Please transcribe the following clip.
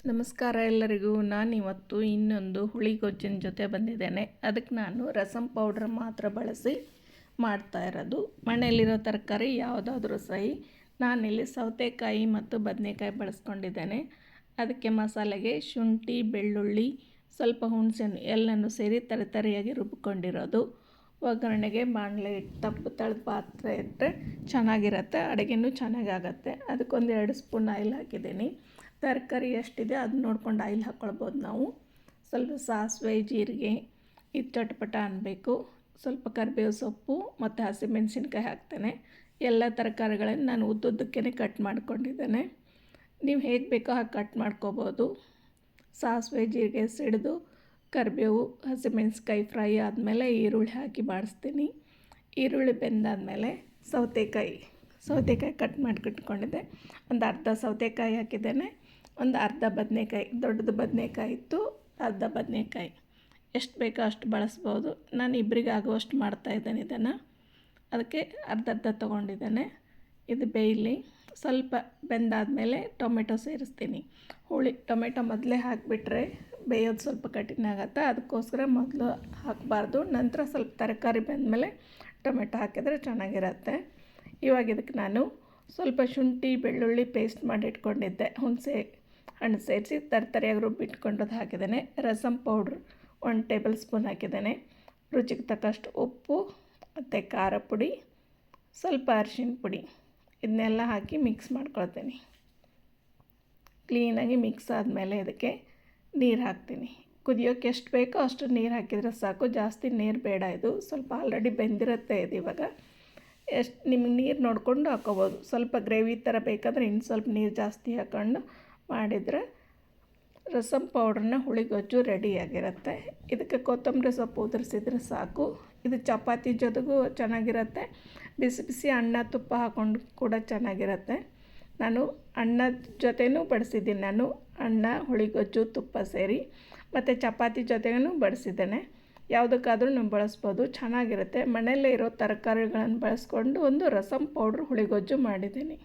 ನಮಸ್ಕಾರ ಎಲ್ಲರಿಗೂ. ನಾನಿವತ್ತು ಇನ್ನೊಂದು ಹುಳಿಗೊಜ್ಜಿನ ಜೊತೆ ಬಂದಿದ್ದೇನೆ. ಅದಕ್ಕೆ ನಾನು ರಸಮ್ ಪೌಡ್ರ್ ಮಾತ್ರ ಬಳಸಿ ಮಾಡ್ತಾ ಇರೋದು. ಮನೆಯಲ್ಲಿರೋ ತರಕಾರಿ ಯಾವುದಾದ್ರೂ ಸಹಿ. ನಾನಿಲ್ಲಿ ಸೌತೆಕಾಯಿ ಮತ್ತು ಬದನೆಕಾಯಿ ಬಳಸ್ಕೊಂಡಿದ್ದೇನೆ. ಅದಕ್ಕೆ ಮಸಾಲೆಗೆ ಶುಂಠಿ, ಬೆಳ್ಳುಳ್ಳಿ, ಸ್ವಲ್ಪ ಹುಣಸೆಹಣ್ಣು ಎಲ್ಲನೂ ಸೇರಿ ತರಿಯಾಗಿ ರುಬ್ಕೊಂಡಿರೋದು. ಒಗ್ಗರಣೆಗೆ ಬಾಣಲೆ ಇಟ್ಟು ತಳದ ಪಾತ್ರೆ ಇಟ್ಟರೆ ಚೆನ್ನಾಗಿರುತ್ತೆ, ಅಡುಗೆನೂ ಚೆನ್ನಾಗಾಗತ್ತೆ. ಅದಕ್ಕೊಂದು 2 ಸ್ಪೂನ್ ಆಯಿಲ್ ಹಾಕಿದ್ದೀನಿ. ತರಕಾರಿ ಎಷ್ಟಿದೆ ಅದು ನೋಡ್ಕೊಂಡು ಆಯಿಲ್ ಹಾಕ್ಕೊಳ್ಬೋದು ನಾವು. ಸ್ವಲ್ಪ ಸಾಸಿವೆ, ಜೀರಿಗೆ ಇದು ಚಟಪಟ ಅನ್ನಬೇಕು. ಸ್ವಲ್ಪ ಕರಿಬೇವು ಸೊಪ್ಪು ಮತ್ತು ಹಸಿಮೆಣಸಿನ್ಕಾಯಿ ಹಾಕ್ತೇನೆ. ಎಲ್ಲ ತರಕಾರಿಗಳನ್ನು ನಾನು ಉದ್ದುದ್ದಕ್ಕೇ ಕಟ್ ಮಾಡ್ಕೊಂಡಿದ್ದೇನೆ. ನೀವು ಹೇಗೆ ಬೇಕೋ ಹಾಗೆ ಕಟ್ ಮಾಡ್ಕೋಬೋದು. ಸಾಸಿವೆ, ಜೀರಿಗೆ ಸಿಡಿದು ಕರಿಬೇವು, ಹಸಿಮೆಣಸಿನ್ಕಾಯಿ ಫ್ರೈ ಆದಮೇಲೆ ಈರುಳ್ಳಿ ಹಾಕಿ ಬಾಡಿಸ್ತೀನಿ. ಈರುಳ್ಳಿ ಬೆಂದಾದಮೇಲೆ ಸೌತೆಕಾಯಿ ಕಟ್ ಮಾಡಿಟ್ಕೊಂಡಿದ್ದೆ. ಒಂದು ಅರ್ಧ ಸೌತೆಕಾಯಿ ಹಾಕಿದ್ದೇನೆ. ಒಂದು ಅರ್ಧ ಬದನೆಕಾಯಿ, ದೊಡ್ಡದು ಬದನೆಕಾಯಿ ಇತ್ತು, ಅರ್ಧ ಬದನೆಕಾಯಿ. ಎಷ್ಟು ಬೇಕೋ ಅಷ್ಟು ಬಳಸ್ಬೋದು. ನಾನು ಇಬ್ಬರಿಗೆ ಆಗುವಷ್ಟು ಮಾಡ್ತಾಯಿದ್ದೇನೆ ಇದನ್ನು. ಅದಕ್ಕೆ ಅರ್ಧ ತೊಗೊಂಡಿದ್ದೇನೆ. ಇದು ಬೇಯಲಿ. ಸ್ವಲ್ಪ ಬೆಂದಾದಮೇಲೆ ಟೊಮೆಟೊ ಸೇರಿಸ್ತೀನಿ. ಟೊಮೆಟೊ ಮೊದಲೇ ಹಾಕಿಬಿಟ್ರೆ ಬೇಯೋದು ಸ್ವಲ್ಪ ಕಠಿಣ ಆಗುತ್ತೆ. ಅದಕ್ಕೋಸ್ಕರ ಮೊದಲು ಹಾಕಬಾರ್ದು. ನಂತರ ಸ್ವಲ್ಪ ತರಕಾರಿ ಬೆಂದಮೇಲೆ ಟೊಮೆಟೊ ಹಾಕಿದರೆ ಚೆನ್ನಾಗಿರುತ್ತೆ. ಇವಾಗ ಇದಕ್ಕೆ ನಾನು ಸ್ವಲ್ಪ ಶುಂಠಿ, ಬೆಳ್ಳುಳ್ಳಿ ಪೇಸ್ಟ್ ಮಾಡಿ ಇಟ್ಕೊಂಡಿದ್ದೆ. ಹುಣಸೆ ಹಣ್ಣು ಸೇರಿಸಿ ತರಿಯಾಗಿ ರುಬ್ಬಿಟ್ಕೊಂಡದ್ದು ಹಾಕಿದ್ದೇನೆ. ರಸಮ್ ಪೌಡ್ರ್ 1 ಟೇಬಲ್ ಸ್ಪೂನ್ ಹಾಕಿದ್ದೇನೆ. ರುಚಿಗೆ ತಕ್ಕಷ್ಟು ಉಪ್ಪು ಮತ್ತು ಖಾರ ಪುಡಿ, ಸ್ವಲ್ಪ ಅರಿಶಿನ ಪುಡಿ, ಇದನ್ನೆಲ್ಲ ಹಾಕಿ ಮಿಕ್ಸ್ ಮಾಡ್ಕೊಳ್ತೀನಿ. ಕ್ಲೀನಾಗಿ ಮಿಕ್ಸ್ ಆದಮೇಲೆ ಇದಕ್ಕೆ ನೀರು ಹಾಕ್ತೀನಿ. ಕುದಿಯೋಕ್ಕೆ ಎಷ್ಟು ಬೇಕೋ ಅಷ್ಟು ನೀರು ಹಾಕಿದರೆ ಸಾಕು, ಜಾಸ್ತಿ ನೀರು ಬೇಡ. ಇದು ಸ್ವಲ್ಪ ಆಲ್ರೆಡಿ ಬೆಂದಿರುತ್ತೆ. ಇದು ಇವಾಗ ಎಷ್ಟು ನಿಮಗೆ ನೀರು ನೋಡಿಕೊಂಡು ಹಾಕ್ಕೋಬೋದು. ಸ್ವಲ್ಪ ಗ್ರೇವಿ ಥರ ಬೇಕಾದರೆ ಇನ್ನು ಸ್ವಲ್ಪ ನೀರು ಜಾಸ್ತಿ ಹಾಕ್ಕೊಂಡು ಮಾಡಿದರೆ ರಸಮ್ ಪೌಡ್ರನ್ನ ಹುಳಿಗೊಜ್ಜು ರೆಡಿಯಾಗಿರುತ್ತೆ. ಇದಕ್ಕೆ ಕೊತ್ತಂಬರಿ ಸೊಪ್ಪು ಉದುರಿಸಿದ್ರೆ ಸಾಕು. ಇದು ಚಪಾತಿ ಜೊತೆಗೂ ಚೆನ್ನಾಗಿರುತ್ತೆ. ಬಿಸಿ ಬಿಸಿ ಅನ್ನ, ತುಪ್ಪ ಹಾಕ್ಕೊಂಡು ಕೂಡ ಚೆನ್ನಾಗಿರುತ್ತೆ. ನಾನು ಅನ್ನದ ಜೊತೆನೂ ಬಡಿಸಿದ್ದೀನಿ. ನಾನು ಅನ್ನ, ಹುಳಿಗೊಜ್ಜು, ತುಪ್ಪ ಸೇರಿ ಮತ್ತು ಚಪಾತಿ ಜೊತೆಗೂ ಬಡಿಸಿದ್ದೇನೆ. ಯಾವುದಕ್ಕಾದ್ರೂ ನೀವು ಬಳಸ್ಬೋದು, ಚೆನ್ನಾಗಿರುತ್ತೆ. ಮನೆಯಲ್ಲೇ ಇರೋ ತರಕಾರಿಗಳನ್ನು ಬಳಸ್ಕೊಂಡು ಒಂದು ರಸಮ್ ಪೌಡ್ರ್ ಹುಳಿಗೊಜ್ಜು ಮಾಡಿದ್ದೀನಿ.